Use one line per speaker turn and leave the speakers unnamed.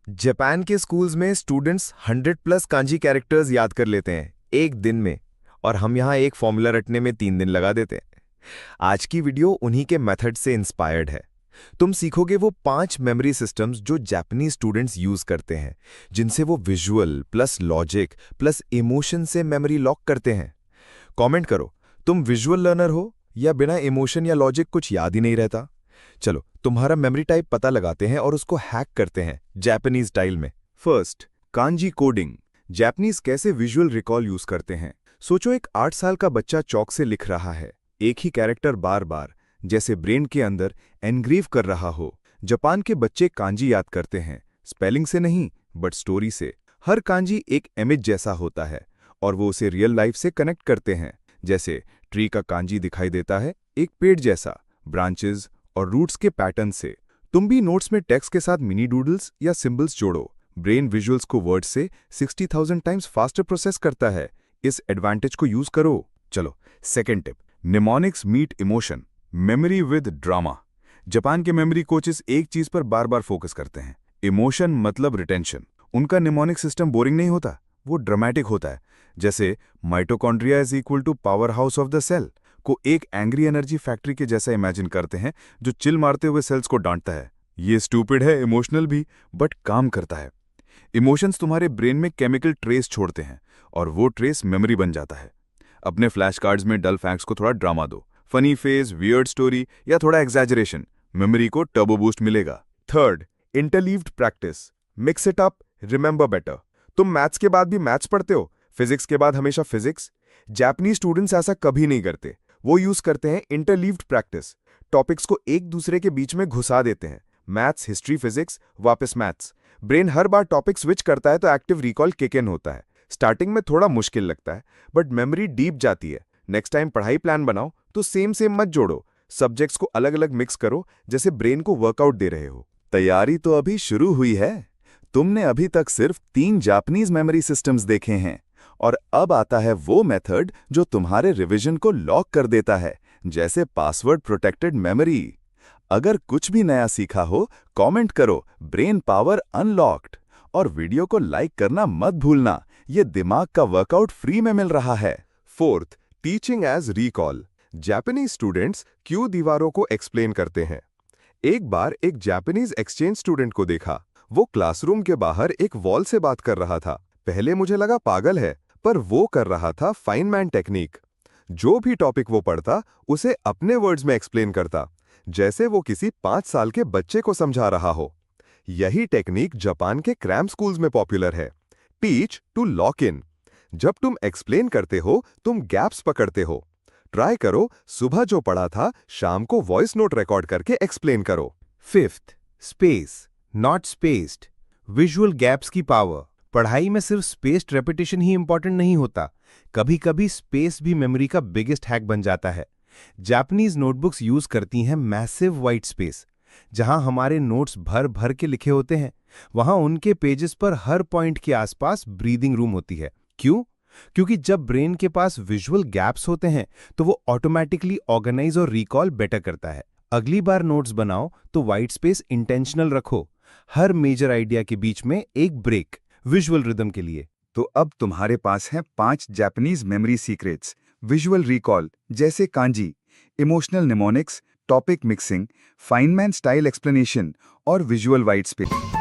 Japan के schools में students 100+ kanji characters याद कर लेते हैं एक दिन में, और हम यहाँ एक फॉर्मूला रटने में 3 दिन लगा देते हैं। आज की वीडियो उन्हीं के मेथड से इंस्पायर्ड है। तुम सीखोगे वो 5 मेमोरी सिस्टम्स जो जापानीज स्टूडेंट्स यूज करते हैं, जिनसे वो visual plus logic plus emotion से मेमोरी लॉक करते हैं। कमेंट करो, तुम विजुअल लर्नर हो या बिना इमोशन या लॉजिक कुछ याद ही नहीं रहता। चलो तुम्हारा मेमोरी टाइप पता लगाते हैं और उसको हैक करते हैं जापानीज स्टाइल में।
First, kanji coding. जापानीज कैसे विजुअल रिकॉल यूज करते हैं। सोचो, एक 8 साल का बच्चा चौक से लिख रहा है, एक ही कैरेक्टर बार बार, जैसे ब्रेन के अंदर एनग्रेव कर रहा हो। जापान के बच्चे कांजी याद करते हैं, स्पेलिंग से नहीं बट स्टोरी से। हर कांजी एक इमेज जैसा होता है और वो उसे रियल लाइफ से कनेक्ट करते हैं। जैसे ट्री का कांजी दिखाई देता है एक पेड़ जैसा, ब्रांचेस और रूट्स के पैटर्न से। तुम भी नोट्स में टेक्स्ट के साथ मिनी डूडल्स या सिंबल्स जोड़ो। ब्रेन विजुअल्स को वर्ड से 60,000 टाइम्स फास्टर प्रोसेस करता है। इस एडवांटेज को यूज करो। चलो second tip, mnemonics meet emotion, memory with drama. Japan के मेमोरी कोचेस एक चीज पर बार बार फोकस करते हैं, इमोशन मतलब रिटेंशन। उनका निमोनिक सिस्टम बोरिंग नहीं होता, वो ड्रामेटिक होता है। जैसे mitochondria is equal to power house of the cell को एक एंग्री एनर्जी फैक्ट्री के जैसा इमेजिन करते हैं, जो चिल मारते हुए सेल्स को डांटता है। ये स्टूपिड है, इमोशनल भी, बट काम करता है। इमोशंस तुम्हारे ब्रेन में केमिकल ट्रेस छोड़ते हैं और वो ट्रेस मेमोरी बन जाता है। अपने फ्लैश कार्ड्स में डल फैक्ट्स को थोड़ा ड्रामा दो, फनी फेस, वियर्ड स्टोरी या थोड़ा एग्जैजरेशन, मेमोरी को टर्बो बूस्ट मिलेगा। Third, interleaved practice, mix it up, remember better. तुम मैथ्स के बाद भी मैथ्स पढ़ते हो, फिजिक्स के बाद हमेशा फिजिक्स। जापानीज स्टूडेंट्स ऐसा कभी नहीं करते। वो यूज करते हैं इंटरलीव्ड प्रैक्टिस। टॉपिक्स को एक दूसरे के बीच में घुसा देते हैं, मैथ्स, हिस्ट्री, फिजिक्स, वापस मैथ्स। ब्रेन हर बार टॉपिक स्विच करता है तो एक्टिव रिकॉल किक इन होता है। स्टार्टिंग में थोड़ा मुश्किल लगता है, बट मेमोरी डीप जाती है। नेक्स्ट टाइम पढ़ाई प्लान बनाओ तो सेम मत जोड़ो, सब्जेक्ट्स को अलग अलग मिक्स करो, जैसे ब्रेन को वर्कआउट दे रहे हो। तैयारी तो अभी शुरू हुई है। तुमने अभी तक सिर्फ 3 जापानीज मेमोरी सिस्टम्स देखे हैं, और अब आता है वो मेथड जो तुम्हारे रिवीजन को लॉक कर देता है, जैसे पासवर्ड प्रोटेक्टेड मेमोरी। अगर कुछ भी नया सीखा हो, कमेंट करो ब्रेन पावर अनलॉक्ड, और वीडियो को लाइक करना मत भूलना। ये दिमाग का वर्कआउट फ्री में मिल रहा है। Fourth, teaching as recall. Japanese students क्यों दीवारों को एक्सप्लेन करते हैं। एक बार एक जापानीज एक्सचेंज स्टूडेंट को देखा, वो क्लासरूम के बाहर एक वॉल से बात कर रहा था। पहले मुझे लगा पागल है, पर वो कर रहा था फाइनमैन टेक्निक। जो भी टॉपिक वो पढ़ता उसे अपने वर्ड्स में एक्सप्लेन करता, जैसे वो किसी 5 साल के बच्चे को समझा रहा हो। यही टेक्निक जापान के क्रैम स्कूल्स में पॉपुलर है। Teach to lock in. जब तुम एक्सप्लेन करते हो, तुम गैप्स पकड़ते हो। ट्राई करो, सुबह जो पढ़ा था शाम को वॉइस नोट रिकॉर्ड करके एक्सप्लेन करो।
Fifth, space not spaced, visual gaps की पावर। पढ़ाई में सिर्फ स्पेस्ड रेपिटेशन ही इंपॉर्टेंट नहीं होता, कभी कभी स्पेस भी मेमोरी का बिगेस्ट हैक बन जाता है। जापानीज नोटबुक्स यूज करती हैं मैसिव वाइट स्पेस। जहां हमारे नोट्स भर भर के लिखे होते हैं, वहां उनके पेजेस पर हर पॉइंट के आसपास ब्रीदिंग रूम होती है। क्यों? क्योंकि जब ब्रेन के पास विजुअल गैप्स होते हैं तो वो ऑटोमेटिकली ऑर्गेनाइज और रिकॉल बेटर करता है। अगली बार नोट्स बनाओ तो वाइट स्पेस इंटेंशनल रखो, हर मेजर आइडिया के बीच में एक ब्रेक, विजुअल रिदम के लिए।
तो अब तुम्हारे पास हैं 5 Japanese memory secrets, visual recall जैसे kanji, emotional mnemonics, topic mixing, Feynman style explanation और विजुअल वाइट स्पेस।